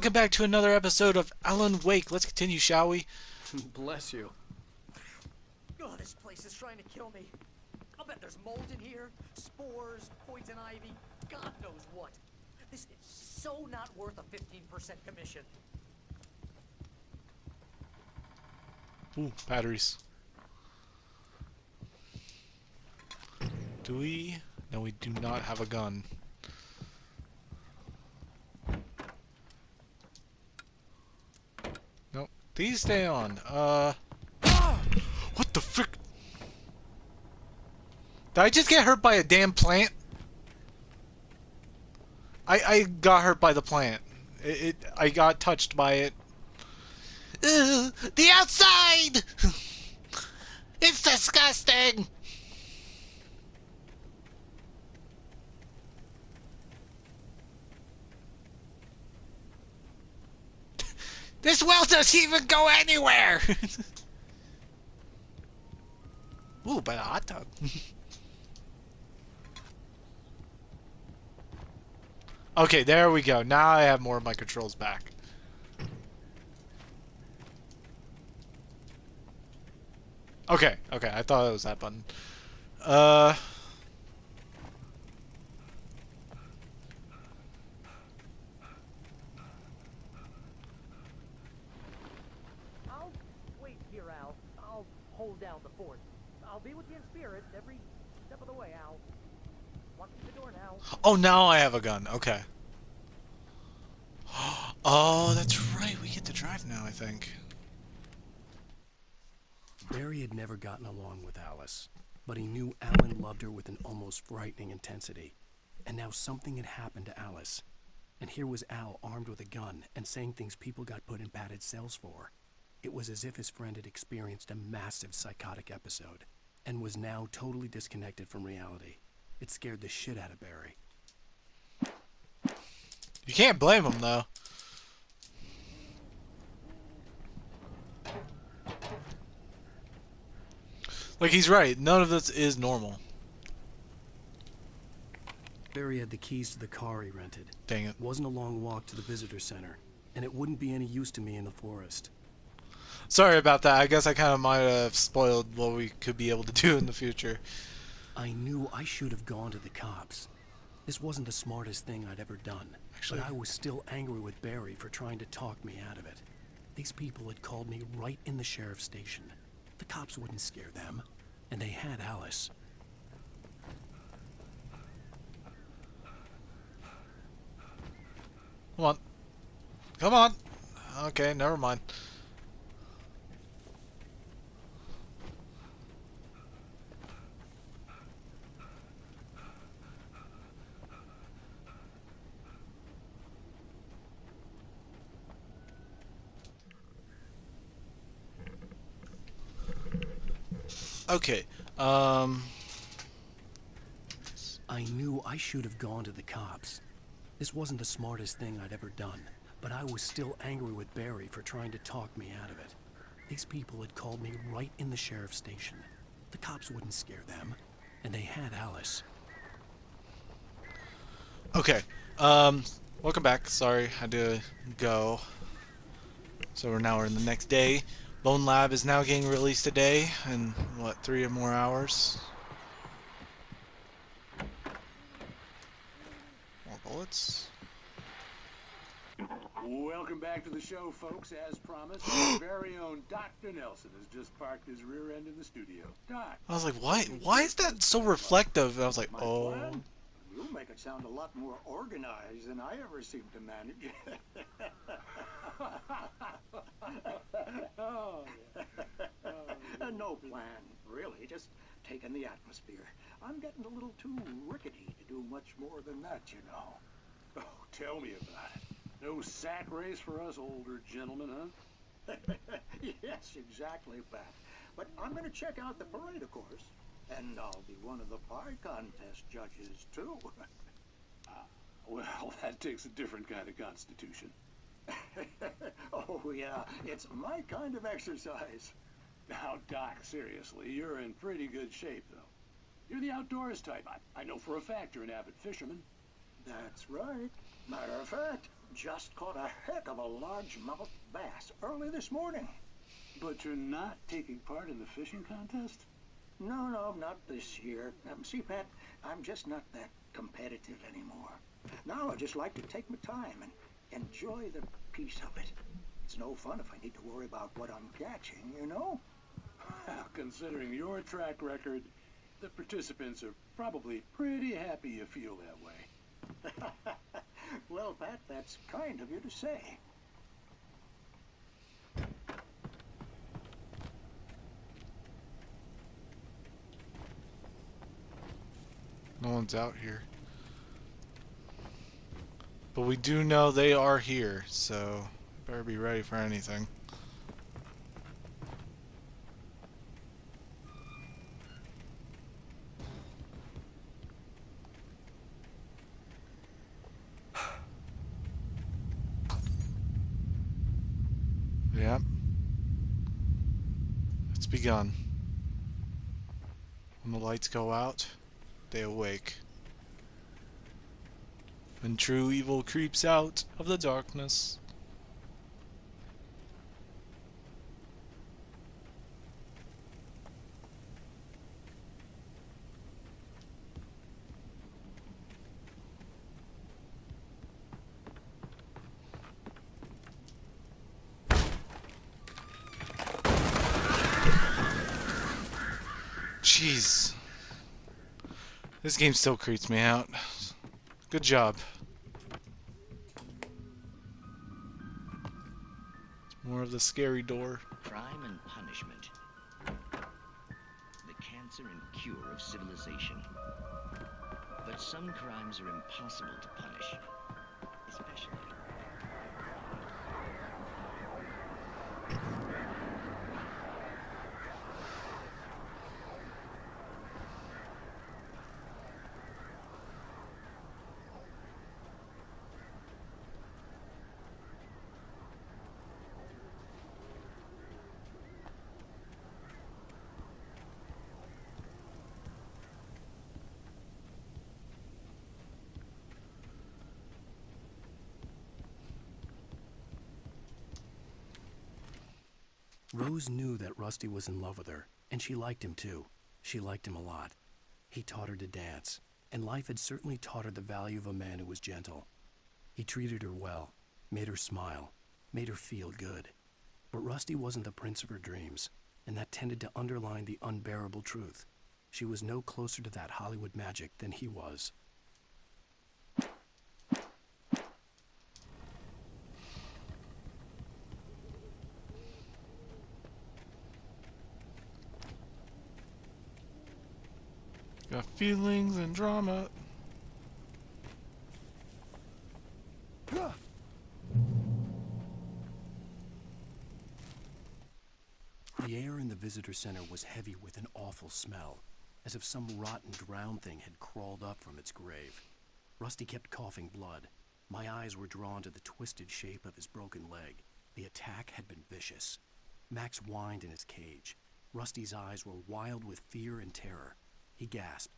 welcome back to another episode of Alan Wake. Let's continue, shall we? Bless you. Oh, this place is trying to kill me. I'll bet there's mold in here, spores, poison ivy, God knows what. This is so not worth a 15% commission. Ooh, batteries. Do we? No, we do not have a gun. Nope. These stay on. What the frick? Did I just get hurt by a damn plant? I got hurt by the plant. I got touched by it. The outside! It's disgusting! This well doesn't even go anywhere! Ooh, but a hot dog. Okay, there we go. Now I have more of my controls back. Okay, I thought it was that button. I'll wait here, Al. I'll hold down the fort. I'll be with you in spirit every step of the way, Al. Walk through the door now. Oh, now I have a gun. Okay. Oh, that's right. We get to drive now, I think. Barry had never gotten along with Alice, but he knew Alan loved her with an almost frightening intensity. And now something had happened to Alice. And here was Al armed with a gun and saying things people got put in padded cells for. It was as if his friend had experienced a massive psychotic episode and was now totally disconnected from reality. It scared the shit out of Barry. You can't blame him, though. Like, he's right. None of this is normal. Barry had the keys to the car he rented. Dang it. It wasn't a long walk to the visitor center, and it wouldn't be any use to me in the forest. Sorry about that. I guess I kind of might have spoiled what we could be able to do in the future. I knew I should have gone to the cops. This wasn't the smartest thing I'd ever done, Actually, but I was still angry with Barry for trying to talk me out of it. These people had called me right in the sheriff's station. The cops wouldn't scare them, and they had Alice. Come on. Come on. Okay, never mind. Okay, I knew I should have gone to the cops. This wasn't the smartest thing I'd ever done, but I was still angry with Barry for trying to talk me out of it. These people had called me right in the sheriff's station. The cops wouldn't scare them, and they had Alice. okay. Welcome back. Sorry, had to go. So we're in the next day. Bone Lab is now getting released today in, what, 3 or more hours? More bullets. Welcome back to the show, folks. As promised, our very own Dr. Nelson has just parked his rear end in the studio. Doc. I was like, why is that so reflective? And I was like, My oh. plan? You make it sound a lot more organized than I ever seem to manage. Oh, yeah. No plan, really. Just taking the atmosphere. I'm getting a little too rickety to do much more than that, you know. Oh, tell me about it. No sack race for us older gentlemen, huh? Yes, exactly, Pat. But I'm going to check out the parade, of course. And I'll be one of the pie contest judges, too. Well, that takes a different kind of constitution. Oh, yeah. It's my kind of exercise. Now, Doc, seriously, you're in pretty good shape, though. You're the outdoors type. I know for a fact you're an avid fisherman. That's right. Matter of fact, Just caught a heck of a largemouth bass early this morning. But you're not taking part in the fishing contest? No, not this year. See, Pat, I'm just not that competitive anymore. Now I just like to take my time and enjoy the peace of it. It's no fun if I need to worry about what I'm catching, you know? Well, considering your track record, the participants are probably pretty happy you feel that way. Well, Pat, that's kind of you to say. No one's out here. But we do know they are here, so better be ready for anything. Yep. It's begun. When the lights go out, they awake. When true evil creeps out of the darkness. Jeez. This game still creeps me out. Good job. More of the scary door. Crime and punishment. The cancer and cure of civilization. But some crimes are impossible to punish. Especially... Rose knew that Rusty was in love with her, and she liked him too. She liked him a lot. He taught her to dance, and life had certainly taught her the value of a man who was gentle. He treated her well, made her smile, made her feel good. But Rusty wasn't the prince of her dreams, and that tended to underline the unbearable truth. She was no closer to that Hollywood magic than he was. Got feelings and drama. The air in the visitor center was heavy with an awful smell, as if some rotten drowned thing had crawled up from its grave. Rusty kept coughing blood. My eyes were drawn to the twisted shape of his broken leg. The attack had been vicious. Max whined in his cage. Rusty's eyes were wild with fear and terror. He gasped.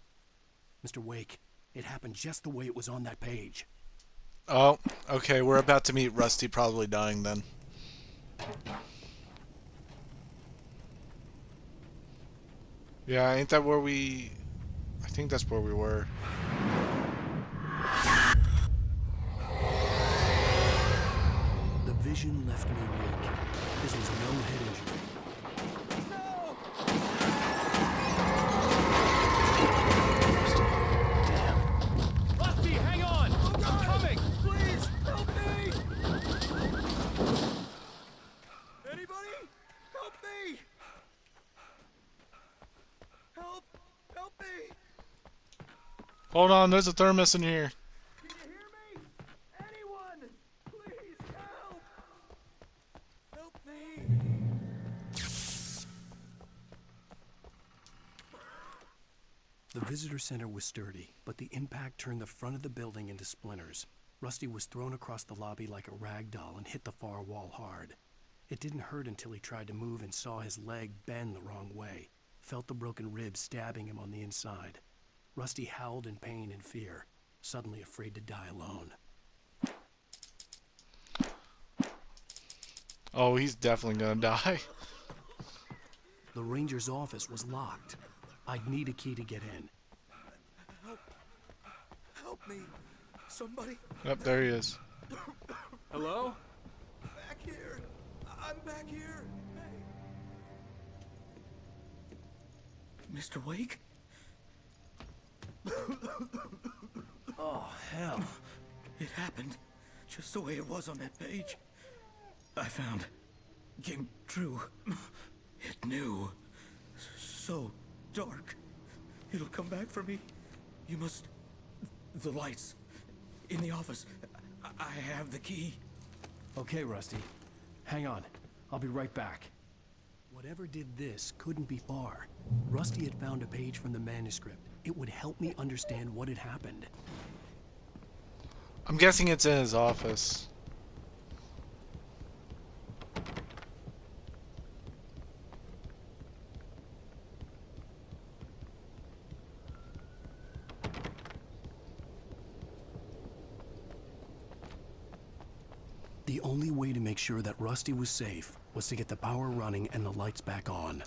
"Mr. Wake, it happened just the way it was on that page." Oh, okay, we're about to meet Rusty probably dying then. Yeah, ain't that where we... I think that's where we were. The vision left me weak. This was no head injury. Rusty, hang on! I'm coming! Please, help me! Anybody? Help me! Help me! Hold on, there's a thermos in here. Can you hear me? Anyone? Please, help! Help me! The visitor center was sturdy, but the impact turned the front of the building into splinters. Rusty was thrown across the lobby like a rag doll and hit the far wall hard. It didn't hurt until he tried to move and saw his leg bend the wrong way, felt the broken ribs stabbing him on the inside. Rusty howled in pain and fear, suddenly afraid to die alone. Oh, he's definitely gonna die. The ranger's office was locked. I'd need a key to get in. Help me. Somebody Yep, there he is. Hello? back here. I'm back here. Hey. Mr. Wake? Oh, hell. It happened just the way it was on that page. I found. Came true. It knew. So dark. It'll come back for me. You must. The lights. In the office. I have the key. Okay, Rusty. Hang on. I'll be right back. Whatever did this couldn't be far. Rusty had found a page from the manuscript. It would help me understand what had happened. I'm guessing it's in his office. The only way to make sure that Rusty was safe was to get the power running and the lights back on.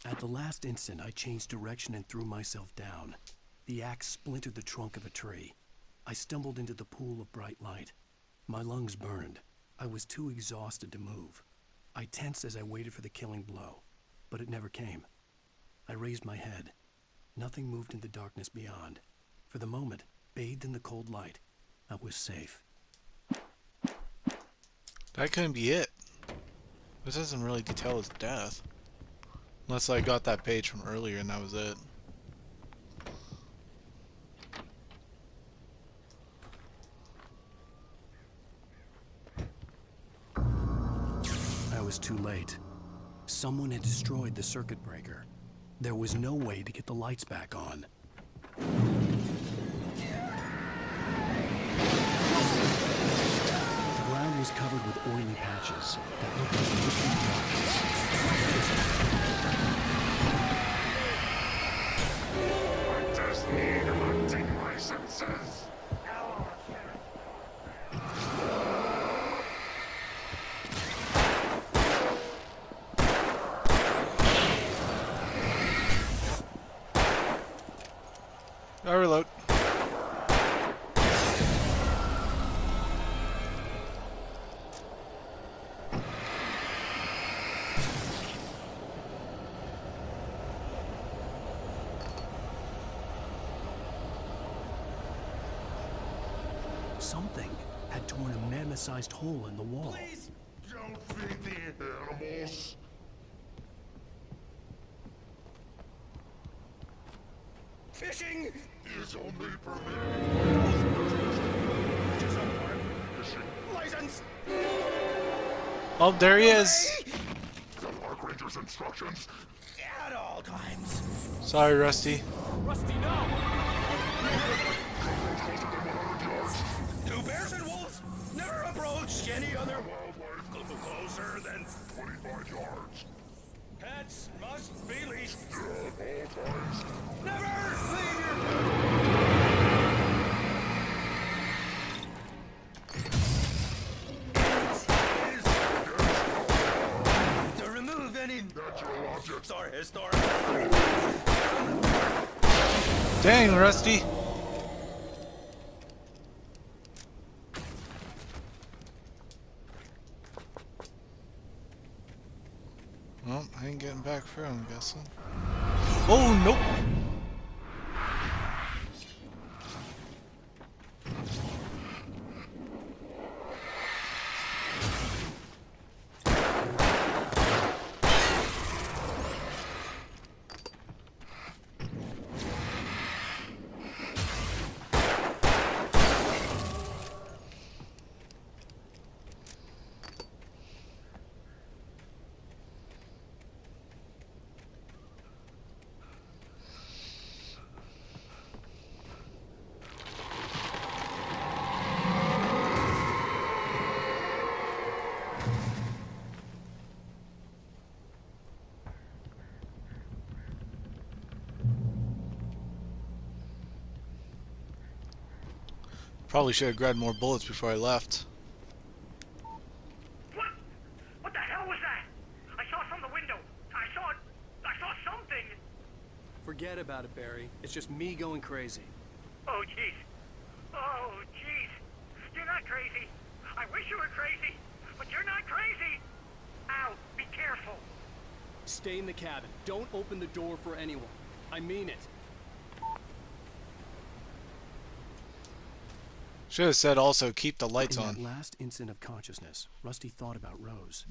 At the last instant, I changed direction and threw myself down. The axe splintered the trunk of a tree. I stumbled into the pool of bright light. My lungs burned. I was too exhausted to move. I tensed as I waited for the killing blow, but it never came. I raised my head. Nothing moved in the darkness beyond. For the moment, bathed in the cold light, I was safe. That couldn't be it. This doesn't really detail his death. Unless I got that page from earlier and that was it. I was too late. Someone had destroyed the circuit breaker. There was no way to get the lights back on. The ground was covered with oily patches that looked like liquid I just need hunting licenses. I reload. Something had torn a mammoth-sized hole in the wall. Please! Don't feed the animals. Fishing! Is only permitted. Just a park. Fishing. License! Oh, there he is. The park ranger's instructions. At all times. Sorry, Rusty. Rusty, no! Closer than 100 yards. Do bears and wolves never approach any other Wildlife closer than 25 yards. pets must be leashed. At all times. Never leave your to remove any Natural objects. or historic. Dang, Rusty. Well, I ain't getting back through, I'm guessing. Oh, nope. Probably should have grabbed more bullets before I left. What? What the hell was that? I saw it from the window. I saw something. Forget about it, Barry. It's just me going crazy. Oh, jeez. Oh, jeez. You're not crazy. I wish you were crazy, but you're not crazy. Ow, be careful. Stay in the cabin. Don't open the door for anyone. I mean it. Should have said also keep the lights In on. that last instant of consciousness, Rusty thought about Rose.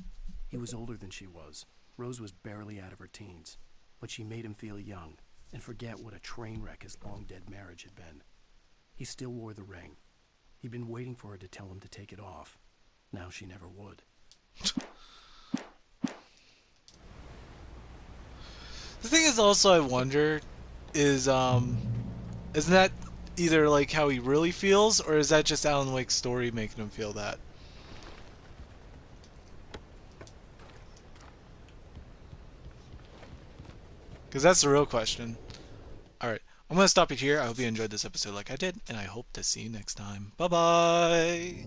He was older than she was. Rose was barely out of her teens, but she made him feel young and forget what a train wreck his long-dead marriage had been. He still wore the ring. He'd been waiting for her to tell him to take it off. Now she never would. The thing is also I wonder is isn't that either like how he really feels, or is that just Alan Wake's story making him feel that? Because that's the real question. Alright, I'm going to stop it here. I hope you enjoyed this episode like I did, and I hope to see you next time. Bye-bye!